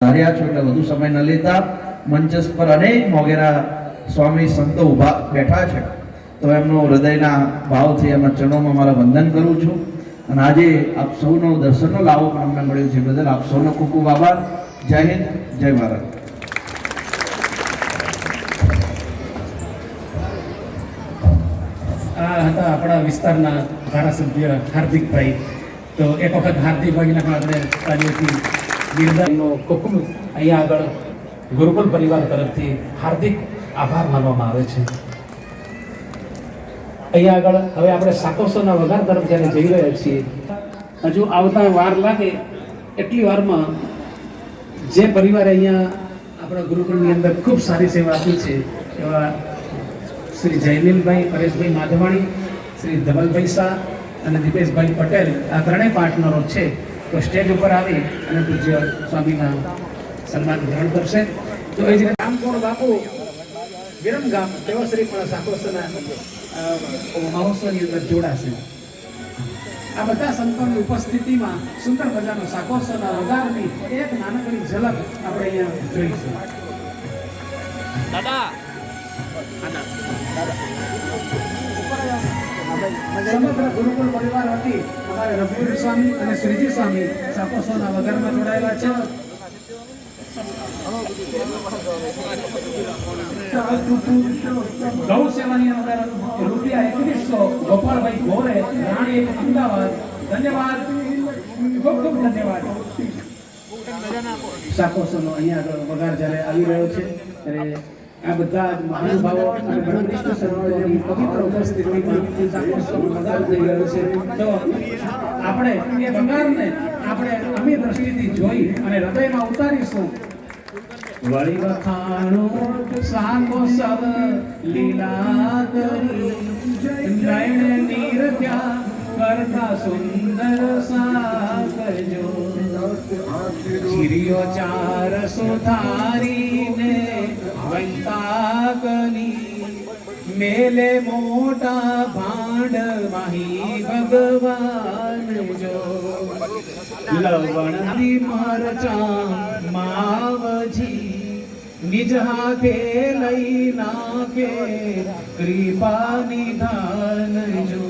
પધાર્યા છો એટલે વધુ સમય ન લેતા મંચસ પર અનેક મોગેરા સ્વામી સંતો ઊભા બેઠા છે, તો એમનો હૃદયના ભાવથી એમના ચરણોમાં મારા વંદન કરું છું. અને આજે આપ સૌનો દર્શનનો લાવો પણ અમને મળ્યો છે બદલ આપ સૌનો ખૂબ ખૂબ આભાર. જય હિન્દ, જય ભારત. આ હતા આપણા વિસ્તારના ધારાસભ્ય હાર્દિકભાઈ. તો એક વખત હાર્દિકભાઈને પણ આપણે તાલીઓથી બિરદાવવાનો ખૂબ અહીંયા આગળ ગુરુકુલ પરિવાર તરફથી હાર્દિક આભાર માનવામાં આવે છે. અહીંયા આગળ હવે આપણે સાકોસોના વગાર તરફ જ્યારે જઈ રહ્યા છીએ, હજુ આવતા વાર લાગે એટલી વારમાં જે પરિવારે અહીંયા આપણા ગુરુકુળની અંદર ખૂબ સારી સેવા આપી છે એવા શ્રી જયનીલભાઈ, પરેશભાઈ માધવાણી, શ્રી ધવલભાઈ શાહ અને દીપેશભાઈ પટેલ, આ ત્રણેય પાર્ટનરો છે. તો સ્ટેજ ઉપર આવી અને પૂજ્ય સ્વામીના સન્માન ગ્રહણ કરશે. તો એ જ રીતે રામકોણ બાપુ વિરમગામ તેઓ શ્રી પણ સાકોસના મહોત્સવની અંદર જોડાશે. આ બધા સંતોની ઉપસ્થિતિમાં સુંદર મજાનો સાકોસના વગારની એક નાનકડી ઝલક આપણે અહીંયા જોઈશું. દાદા સમગ્ર ગુરુકુળ પરિવાર વતી અમારે રઘુવીર સ્વામી અને શ્રીજી સ્વામી સાકોસના વગારમાં જોડાયેલા છે. ગૌ સેવાની અંદર ₹2100 ગોપાલભાઈ ગોરે, રાણી અમદાવાદ. ધન્યવાદ, ખૂબ ખૂબ ધન્યવાદ. સાકોસનો અહીંયા આગળ વગાર જ્યારે આવી રહ્યો છે ત્યારે આ બધા મહાનુભાવો અને બ્રહ્મનિષ્ઠ સંતોની પવિત્ર ઉપસ્થિતિમાં સાકોસનો વગાર થઈ રહ્યો છે. તો આપણે એ વગારને આપણે અમી દ્રષ્ટિથી જોઈ અને હૃદયમાં ઉતારીશું. વળી વખાણો સાકોસવ લીલા કરી, નયન નીરખ્યા કરતા સુંદર સાકજો. ચીરિયો ચાર સુધારીને વંતાકની, મેલે મોટા ભાંડ માહી ભગવાન જો. લવણથી મરચા માવજી, નિજ હાથે લઈ નાખે કૃપા નિધાન જો.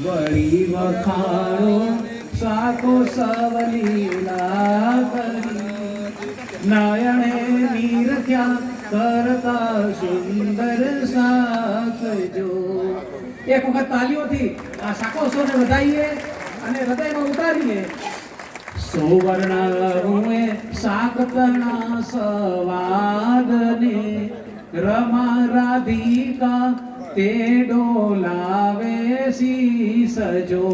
વળી વખાણો સાકોસવ લીલા કરી, નયણે નીરખ્યા કરતા સુંદર સાકજો. એક વખત તાલીઓથી આ સાકોસોને વધાઈએ અને હૃદયમાં ઉતારીએ. સુવર્ણ સાકતના સવાદને, રમા રાધિકા તે ડોલાવે શીસ જો.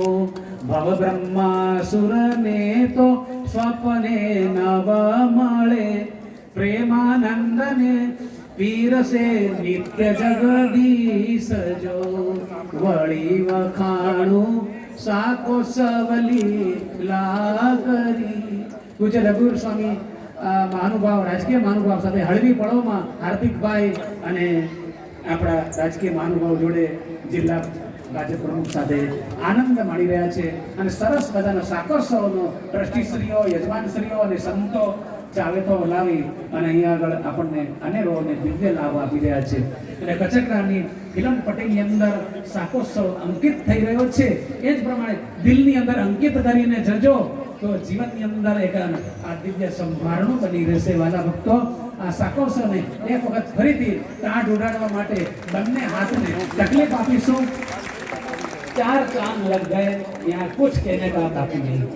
ભવ બ્રહ્માસુરને તો સ્વપ્ને નવ મળે, પ્રેમાનંદને પીરસે નિત્ય જગદીશ જો. વળી વખાણું સાકોસવ લીલા કરી. પૂજ્ય રઘુવીર સ્વામી મહાનુભાવ, રાજકીય મહાનુભાવ સાથે હળવી પળોમાં હાર્દિકભાઈ અને આપણા રાજકીય મહાનુભાવ જોડે જિલ્લા ભાજપ પ્રમુખ સાથે આનંદ માણી રહ્યા છે. અને સરસ મજાનો સાકોત્સવનો ટ્રસ્ટીશ્રીઓ, યજમાનશ્રીઓ અને સંતો ચાવેતો લાવી અને અહીંયા આગળ આપણને અનેરો અને દિવ્ય લાભ આપી રહ્યા છે. અને કચકડાની ફિલ્મ પટ્ટીની અંદર સાકોત્સવ અંકિત થઈ રહ્યો છે. એ જ પ્રમાણે દિલની અંદર અંકિત કરીને જજો તો જીવનની અંદર એક આ દિવ્ય સંભારણું બની રહેશે. વાલા ભક્તો, આ સાકોત્સવને એક વખત ફરીથી તાંડ ઉડાડવા માટે બંને હાથને તકલીફ આપીશું. ચાર ચાંદ લગ ગए, यहाँ कुछ कहने का बाकी नहीं.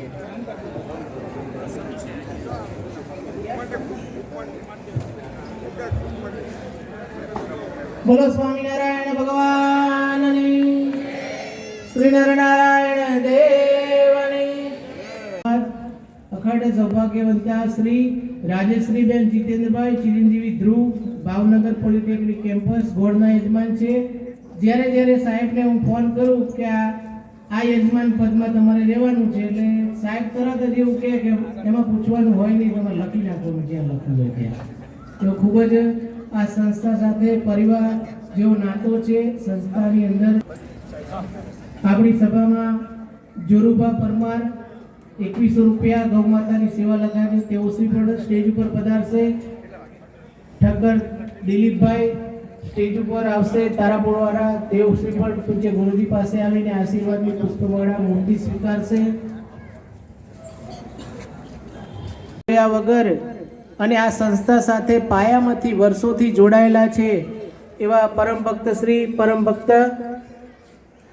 બોલો સ્વામિનારાયણ ભગવાનની, શ્રી નરનારાયણ દેવની. અખંડ સૌભાગ્યવંતા શ્રી રાજેશ્રીબેન જીતેન્દ્રભાઈ ચિરંજીવી ધ્રુવ, ભાવનગર પોલિટેકનિક કેમ્પસ ગોળના યજમાન છે. જ્યારે જ્યારે સાહેબને હું ફોન કરું કે આ યજમાન પદમાં તમારે રહેવાનું છે એટલે સાહેબ તરત જ એવું કહે કે એમાં પૂછવાનું હોય નહીં, તમારે લખી નાખવાનું જ્યાં લખવું હોય ત્યાં. તો ખૂબ જ આ સંસ્થા સાથે પરિવાર જેવો નાતો છે. સંસ્થાની અંદર આપણી સભામાં જોરુભા પરમાર 2100 રૂપિયા ગૌ માતાની સેવા લગાવી તેઓ શ્રી પણ સ્ટેજ ઉપર પધારશે. ઠક્કર દિલીપભાઈ સ્ટેજ ઉપર આવશે. તારાપુરવાળા તેઓ શ્રી પણ પૂજ્ય ગુરુજી પાસે આવીને આશીર્વાદની પુષ્પમાળા મૂર્તિ સ્વીકારશે. વગર અને આ સંસ્થા સાથે પાયામાંથી વર્ષોથી જોડાયેલા છે એવા પરમ ભક્ત શ્રી પરમ ભક્ત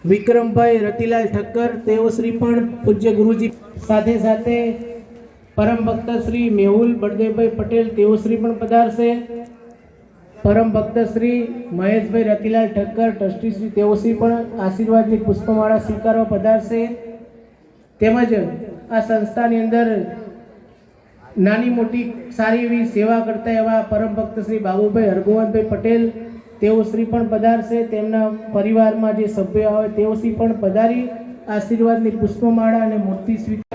વિક્રમભાઈ રતિલાલ ઠક્કર તેઓ શ્રી પણ પૂજ્ય ગુરુજી સાથે સાથે પરમ ભક્ત શ્રી મેહુલ બળદેવભાઈ પટેલ તેઓ શ્રી પણ પધારશે. પરમ ભક્ત શ્રી મહેશભાઈ રતિલાલ ઠક્કર ટ્રસ્ટી શ્રી તેઓ શ્રી પણ આશીર્વાદની પુષ્પમાળા સ્વીકારવા પધારશે. તેમજ આ સંસ્થાની અંદર નાની મોટી સારી એવી સેવા કરતા એવા પરમ ભક્ત શ્રી બાબુભાઈ હરગોવનભાઈ પટેલ તેઓ શ્રી પણ પધારશે. તેમના પરિવારમાં જે સભ્યો આવે તેઓ શ્રી પણ પધારી આશીર્વાદની પુષ્પમાળા અને મૂર્તિ સ્વીકાર